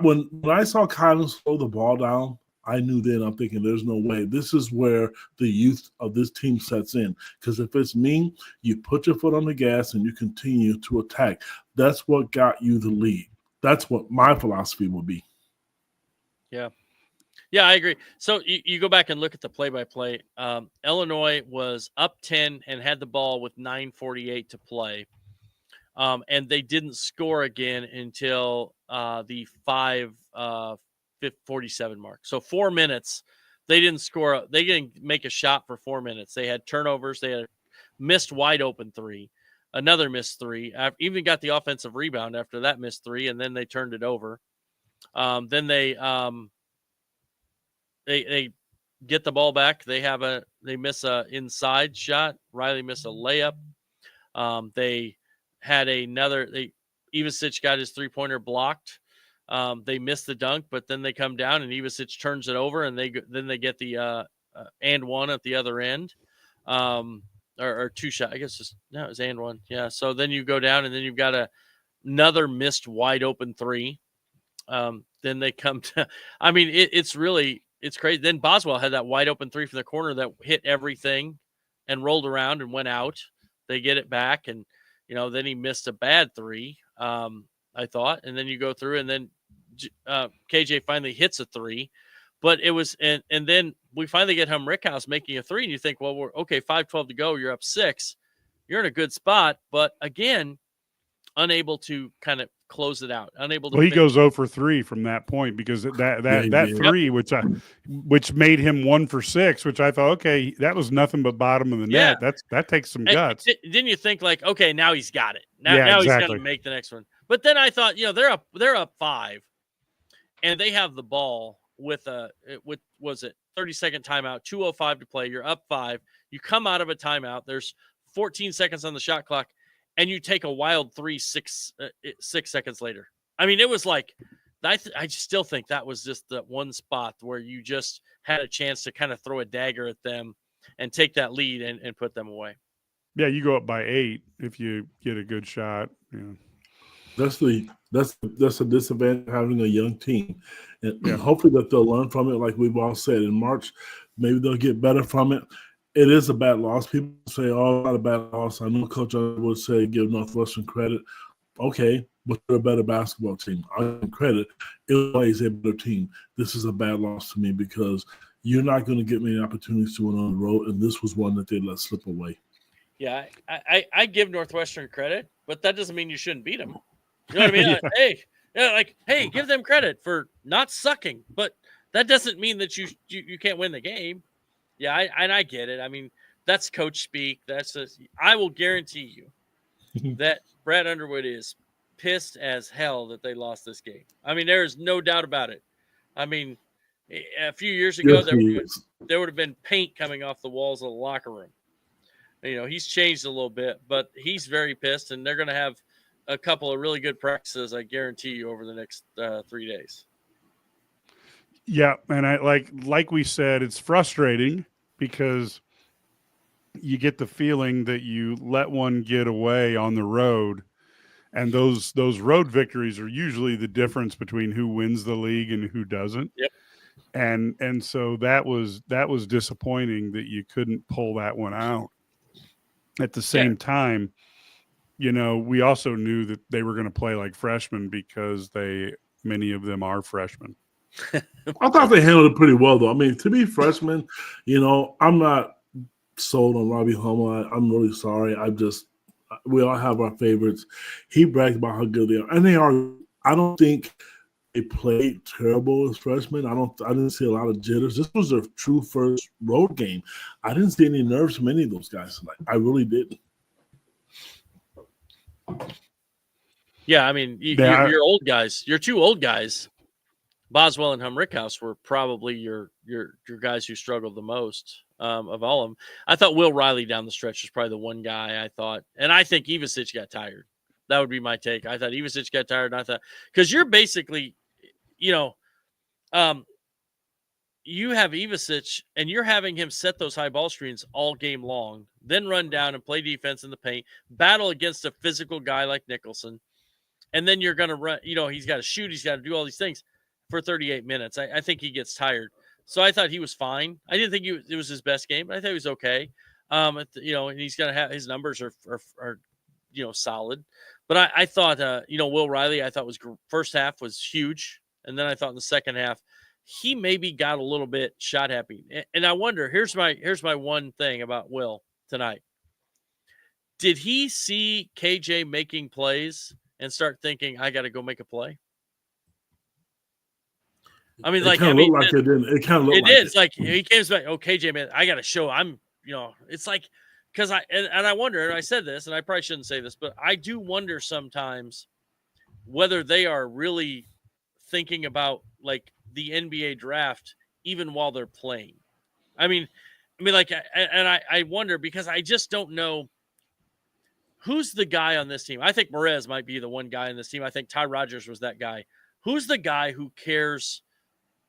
When I saw Kylan slow the ball down, I knew then, I'm thinking, there's no way. This is where the youth of this team sets in. Because if it's me, you put your foot on the gas and you continue to attack. That's what got you the lead. That's what my philosophy will be. Yeah. Yeah, I agree. So you go back and look at the play-by-play. Illinois was up 10 and had the ball with 9:48 to play. And they didn't score again until the 5:47 mark. So 4 minutes, they didn't score. They didn't make a shot for 4 minutes. They had turnovers. They had a missed wide open 3, another missed 3. Even got the offensive rebound after that missed 3, and then they turned it over. Then they get the ball back. They miss a inside shot. Riley missed a layup. They had Ivasic got his 3-pointer blocked. They missed the dunk, but then they come down and Ivasic turns it over, and then they get the and one at the other end. Or 2 shot. I guess it was and one. Yeah. So then you go down, and then you've got another missed wide open 3. Then they come to, it's crazy. Then Boswell had that wide open 3 from the corner that hit everything and rolled around and went out. They get it back, and then he missed a bad 3. I thought, and then you go through, and then KJ finally hits a 3, but it was, and then we finally get him Rickhouse making a 3, and you think, well, we're okay, 5:12 to go, you're up 6, you're in a good spot, but again, unable to kind of close it out, unable to. Well, he goes 0 for 3 from that point, because that 3, which made him 1 for 6, which I thought, okay, that was nothing but bottom of the net. That takes some guts. Didn't you think, like, okay, now he's got it. Now he's going to make the next one. But then I thought, they're up 5, and they have the ball with 30-second timeout, 2:05 to play. You're up 5. You come out of a timeout. There's 14 seconds on the shot clock, and you take a wild 3 6 seconds later. I mean, it was like, I still think that was just the one spot where you just had a chance to kind of throw a dagger at them and take that lead and put them away. Yeah, you go up by 8 if you get a good shot. Yeah. That's a disadvantage of having a young team, and hopefully that they'll learn from it. Like we've all said, in March, maybe they'll get better from it. It is a bad loss. People say, "Oh, not a bad loss." I know Coach would say, "Give Northwestern credit." Okay, but they're a better basketball team. I give them credit. Illinois is a better team. This is a bad loss to me because you're not going to get many opportunities to win on the road, and this was one that they let slip away. Yeah, I give Northwestern credit, but that doesn't mean you shouldn't beat them. You know what I mean? Hey, give them credit for not sucking, but that doesn't mean that you can't win the game. Yeah, I get it. I mean, that's coach speak. I will guarantee you that Brad Underwood is pissed as hell that they lost this game. I mean, there is no doubt about it. I mean, a few years ago, there would have been paint coming off the walls of the locker room. He's changed a little bit, but he's very pissed, and they're going to have a couple of really good practices, I guarantee you, over the next 3 days. Yeah, and I like we said, it's frustrating because you get the feeling that you let one get away on the road, and those road victories are usually the difference between who wins the league and who doesn't. Yep. And so that was disappointing that you couldn't pull that one out. At the same time, we also knew that they were going to play like freshmen because many of them are freshmen. I thought they handled it pretty well, though. I mean, to be freshmen, I'm not sold on Robbie Hummel. I'm really sorry. We all have our favorites. He brags about how good they are, and they are. I don't think they played terrible as freshmen. I didn't see a lot of jitters. This was their true first road game. I didn't see any nerves from any of those guys tonight. I really didn't. Yeah, I mean, your old guys, your two old guys, Boswell and Humrickhouse, were probably your guys who struggled the most of all of them. I thought Will Riley down the stretch was probably the one guy I thought, and I think Ivasic got tired. That would be my take. I thought Ivasic got tired, and I thought because you're basically, you have Ivasic, and you're having him set those high ball screens all game long, then run down and play defense in the paint, battle against a physical guy like Nicholson, and then you're going to run. He's got to shoot, he's got to do all these things for 38 minutes. I think he gets tired. So I thought he was fine. I didn't think it was his best game, but I thought he was okay. And he's going to have his numbers are solid. But I thought, Will Riley, I thought first half was huge. And then I thought in the second half, he maybe got a little bit shot happy. And I wonder, here's my one thing about Will tonight. Did he see KJ making plays and start thinking, I got to go make a play? I mean, it kind of looked like it didn't. It kind of looked like it. It's like he came back. Oh, KJ, man, I got to show. It's like because I wonder. And I said this, and I probably shouldn't say this, but I do wonder sometimes whether they are really thinking about like the NBA draft even while they're playing. I wonder because I just don't know who's the guy on this team. I think Morez might be the one guy on this team. I think Ty Rodgers was that guy. Who's the guy who cares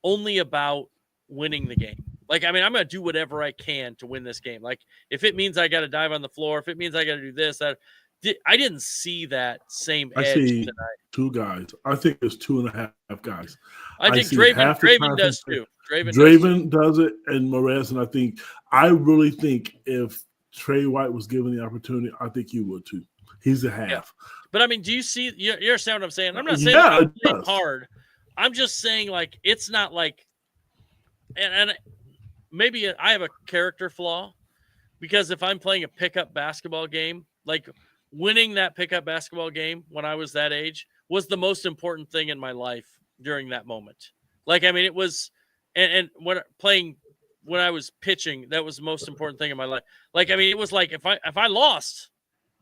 only about winning the game? Like, I mean, I'm going to do whatever I can to win this game. Like, if it means I got to dive on the floor, if it means I got to do this, that. I didn't see that same edge tonight. Two guys. I think there's 2.5 guys. I think Draven does too. Draven does it, and Morez. And I really think if Trey White was given the opportunity, I think he would too. He's a half. Yeah. But I mean, do you see? You understand what I'm saying? I'm not saying I'm playing hard. I'm just saying, like, it's not like, and maybe I have a character flaw because if I'm playing a pickup basketball game, like winning that pickup basketball game when I was that age was the most important thing in my life during that moment. Like, I mean, it was, and when I was pitching, that was the most important thing in my life. Like, I mean, it was like if I lost,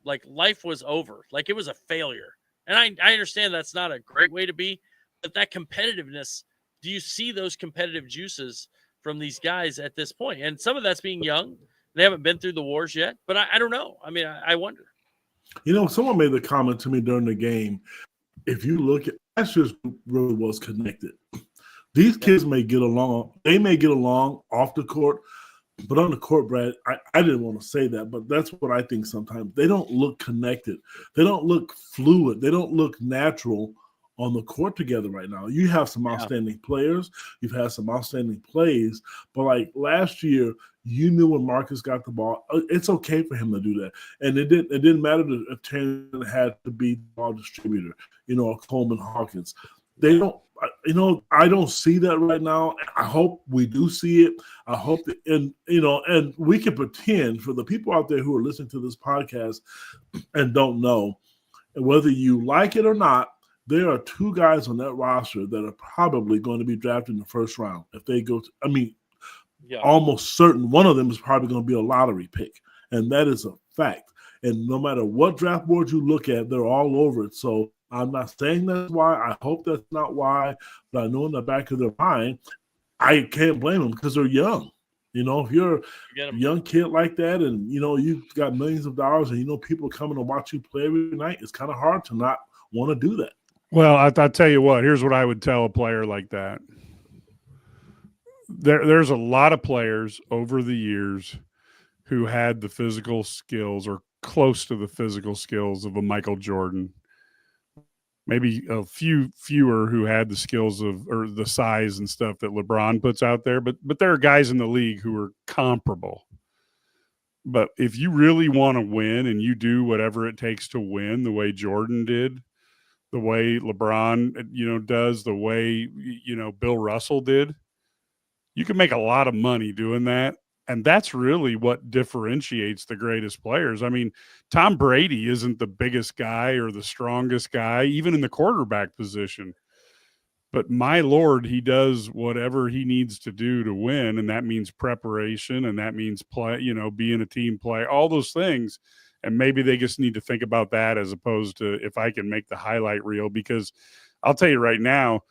like life was over. Like it was a failure. And I understand that's not a great way to be. But that competitiveness, do you see those competitive juices from these guys at this point? And some of that's being young. They haven't been through the wars yet. But I don't know. I mean, I wonder. Someone made the comment to me during the game. If you look at last year's group really was connected. These kids may get along. They may get along off the court. But on the court, Brad, I didn't want to say that, but that's what I think sometimes. They don't look connected. They don't look fluid. They don't look natural on the court together right now. You have some outstanding players. You've had some outstanding plays. But like last year, you knew when Marcus got the ball, it's okay for him to do that. And it didn't matter if Taylor had to be the ball distributor, or Coleman Hawkins. They don't, I don't see that right now. I hope we do see it. I hope that, and we can pretend for the people out there who are listening to this podcast and don't know, whether you like it or not, there are 2 guys on that roster that are probably going to be drafted in the first round. If they go to, almost certain one of them is probably going to be a lottery pick. And that is a fact. And no matter what draft board you look at, they're all over it. So I'm not saying that's why. I hope that's not why. But I know in the back of their mind, I can't blame them because they're young. If you're a young kid like that and, you've got millions of dollars and, people coming to watch you play every night, it's kind of hard to not want to do that. Well, I'll tell you what. Here's what I would tell a player like that. there's a lot of players over the years who had the physical skills or close to the physical skills of a Michael Jordan. Maybe a fewer who had the skills of or the size and stuff that LeBron puts out there, but there are guys in the league who are comparable. But if you really want to win and you do whatever it takes to win the way Jordan did, the way LeBron, does, the way, Bill Russell did, you can make a lot of money doing that. And that's really what differentiates the greatest players. I mean, Tom Brady isn't the biggest guy or the strongest guy, even in the quarterback position. But my Lord, he does whatever he needs to do to win. And that means preparation, and that means play, being a team player, all those things. And maybe they just need to think about that as opposed to if I can make the highlight reel, because I'll tell you right now,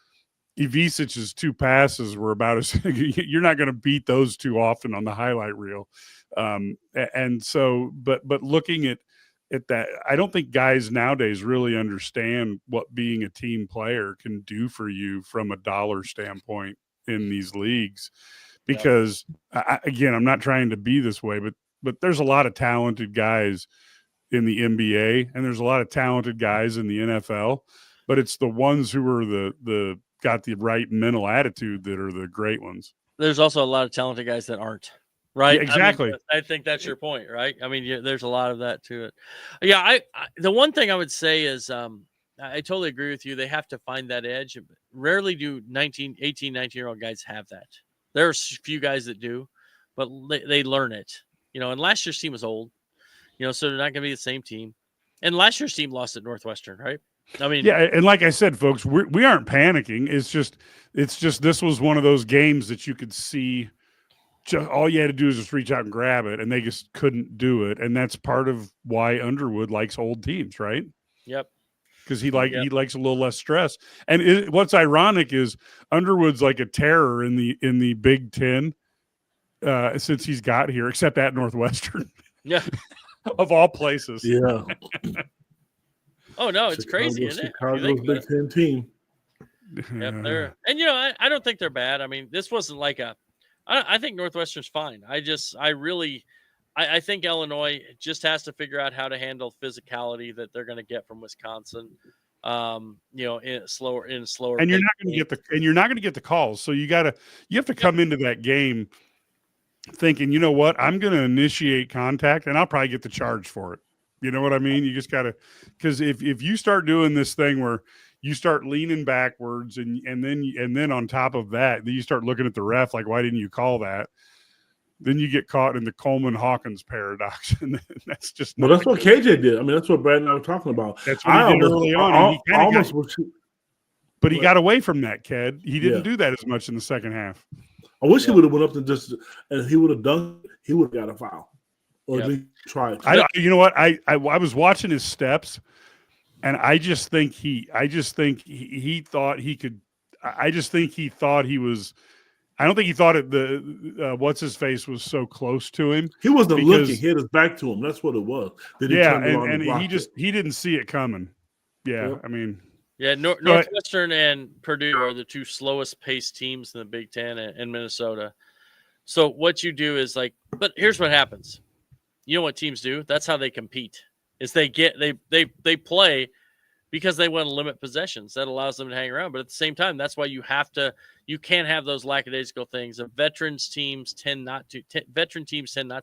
Ivicic's 2 passes were about as you're not going to beat those too often on the highlight reel. And so, but looking at that, I don't think guys nowadays really understand what being a team player can do for you from a dollar standpoint in these leagues, because again, I'm not trying to be this way, but there's a lot of talented guys in the NBA and there's a lot of talented guys in the NFL, but it's the ones who are the got the right mental attitude that are the great ones. There's also a lot of talented guys that aren't, right? Yeah, exactly. I think that's your point, right? I mean, there's a lot of that to it. Yeah, I the one thing I would say is I totally agree with you. They have to find that edge. Rarely do 18, 19-year-old guys have that. There are a few guys that do, but they learn it. And last year's team was old, so they're not going to be the same team. And last year's team lost at Northwestern, right? I mean, yeah, and like I said, folks, we aren't panicking. It's just this was one of those games that you could see. Just all you had to do is just reach out and grab it, and they just couldn't do it. And that's part of why Underwood likes old teams, right? Yep. Because he likes a little less stress. And what's ironic is Underwood's like a terror in the Big Ten since he's got here, except at Northwestern. Yeah, of all places. Yeah. Oh no, it's crazy, isn't it? Chicago's Big Ten team. Yep, and I don't think they're bad. I mean, this wasn't like I think Northwestern's fine. I think Illinois just has to figure out how to handle physicality that they're going to get from Wisconsin. In slower. And you're not going to get the calls. So you have to come into that game thinking, you know what, I'm going to initiate contact, and I'll probably get the charge for it. You know what I mean? You just got to, because if you start doing this thing where you start leaning backwards and then on top of that, then you start looking at the ref like, why didn't you call that? Then you get caught in the Coleman-Hawkins paradox, and that's just that's what KJ did. I mean, that's what Brad and I were talking about. That's what he did early on. But he got away from that, Ked. He didn't do that as much in the second half. I wish he would have went up and he would have done. He would have got a foul, or at least tried. You know what? I was watching his steps, and I just think he thought he could. I just think he thought he was. I don't think he thought what's his face was so close to him. He wasn't looking. He had his back to him. That's what it was. He didn't see it coming. Yeah, I mean. Yeah, Northwestern and Purdue are the 2 slowest paced teams in the Big Ten and Minnesota. So what you do is but here's what happens. You know what teams do? That's how they compete. Is they play because they want to limit possessions. That allows them to hang around. But at the same time, that's why you can't have those lackadaisical things. Veteran teams tend not to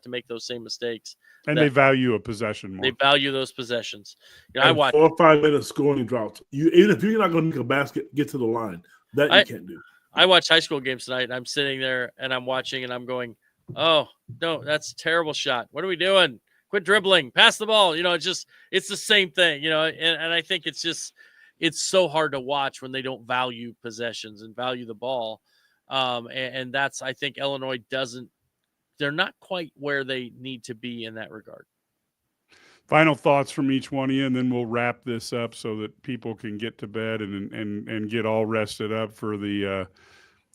make those same mistakes. And they value a possession more. They value those possessions. I watch 4 or 5 minutes scoring droughts. Even if you're not going to make a basket, get to the line. That you can't do. I watch high school games tonight, and I'm sitting there and I'm watching, and I'm going, "Oh no, that's a terrible shot. What are we doing? Quit dribbling. Pass the ball." It's the same thing. And I think it's so hard to watch when they don't value possessions and value the ball. And that's, I think Illinois doesn't. They're not quite where they need to be in that regard. Final thoughts from each one of you, and then we'll wrap this up so that people can get to bed and get all rested up for the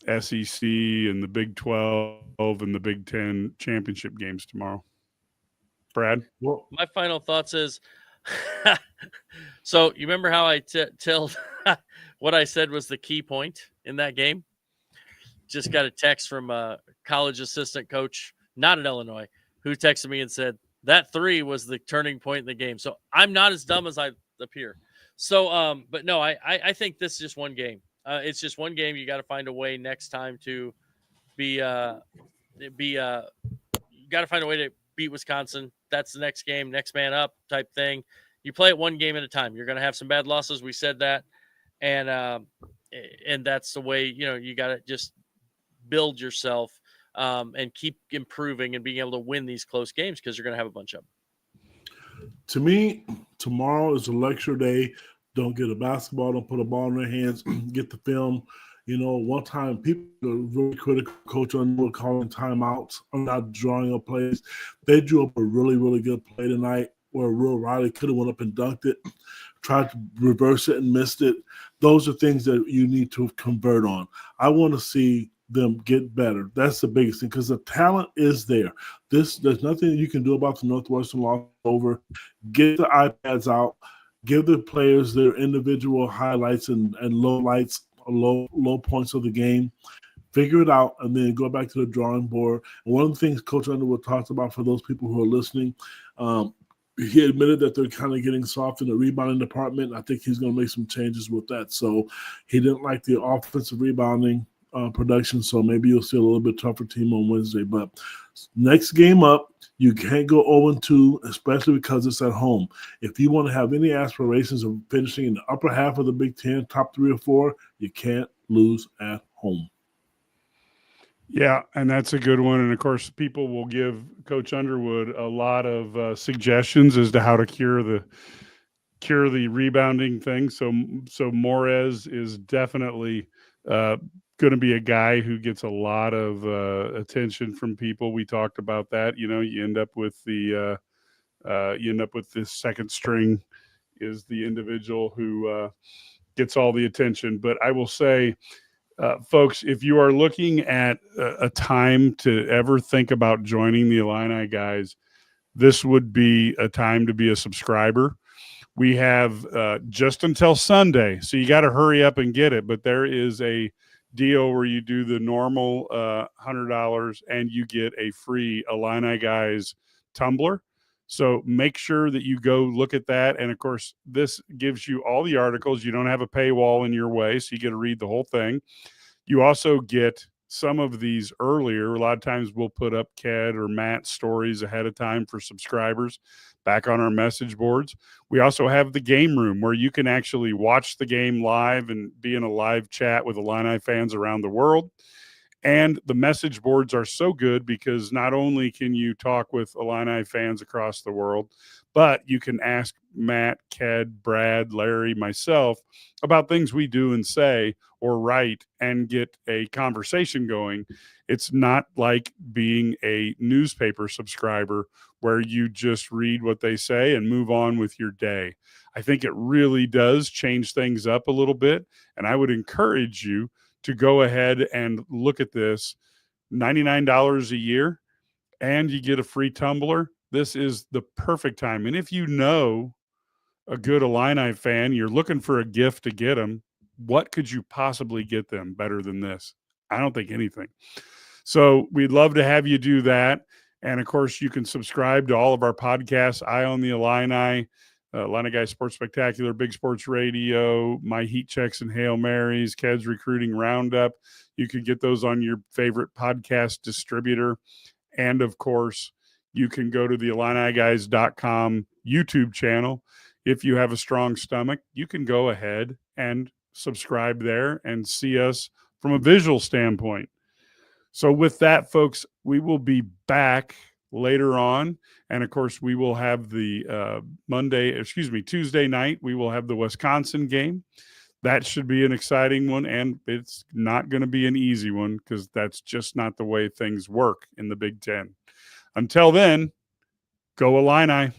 SEC and the Big 12 and the Big 10 championship games tomorrow. Brad? Well, my final thoughts is, so you remember how I tell what I said was the key point in that game? just got a text from a college assistant coach, not at Illinois, who texted me and said that 3 was the turning point in the game. So I'm not as dumb as I appear. So, but no, I think this is just one game. It's just one game. You got to find a way next time to you got to find a way to beat Wisconsin. That's the next game, next man up type thing. You play it one game at a time. You're going to have some bad losses. We said that. And that's the way, you got to just build yourself and keep improving and being able to win these close games because you're going to have a bunch of them. To me, tomorrow is a lecture day. Don't get a basketball, don't put a ball in their hands, get the film. One time people are really critical. Coach Underwood calling timeouts or not drawing up plays. They drew up a really, really good play tonight where Will Riley could have went up and dunked it, tried to reverse it and missed it. Those are things that you need to convert on. I want to see them get better. That's the biggest thing because the talent is there. There's nothing you can do about the Northwestern loss over. Get the iPads out. Give the players their individual highlights and lowlights, low points of the game. Figure it out, and then go back to the drawing board. And one of the things Coach Underwood talks about for those people who are listening, he admitted that they're kind of getting soft in the rebounding department. I think he's going to make some changes with that. So he didn't like the offensive rebounding production, so maybe you'll see a little bit tougher team on Wednesday. But next game up, you can't go 0-2, especially because it's at home. If you want to have any aspirations of finishing in the upper half of the Big Ten, top 3 or 4, you can't lose at home. Yeah, and that's a good one. And, of course, people will give Coach Underwood a lot of suggestions as to how to cure the rebounding thing. So Morez is definitely going to be a guy who gets a lot of attention from people. We talked about that. You end up with the second string is the individual who gets all the attention. But I will say, folks, if you are looking at a time to ever think about joining the Illini guys, this would be a time to be a subscriber. We have just until Sunday, so you got to hurry up and get it. But there is a deal where you do the normal $100 and you get a free Illini guys tumbler. So make sure that you go look at that. And of course, this gives you all the articles. You don't have a paywall in your way, so you get to read the whole thing. You also get some of these earlier. A lot of times we'll put up Ked or Matt stories ahead of time for subscribers back on our message boards. We also have the game room where you can actually watch the game live and be in a live chat with Illini fans around the world. And the message boards are so good because not only can you talk with Illini fans across the world, but you can ask Matt, Ked, Brad, Larry, myself about things we do and say or write and get a conversation going. It's not like being a newspaper subscriber where you just read what they say and move on with your day. I think it really does change things up a little bit, and I would encourage you to go ahead and look at this. $99 a year, and you get a free tumbler. This is the perfect time. And if you know a good Illini fan, you're looking for a gift to get them, what could you possibly get them better than this? I don't think anything. So we'd love to have you do that. And, of course, you can subscribe to all of our podcasts. I Own the Illini, Illini Guys Sports Spectacular, Big Sports Radio, My Heat Checks and Hail Marys, Ked's Recruiting Roundup. You can get those on your favorite podcast distributor. And, of course, you can go to the IlliniGuys.com YouTube channel. If you have a strong stomach, you can go ahead and subscribe there and see us from a visual standpoint. So with that, folks, we will be back later on. And, of course, we will have the Tuesday night, we will have the Wisconsin game. That should be an exciting one, and it's not going to be an easy one because that's just not the way things work in the Big Ten. Until then, go Illini.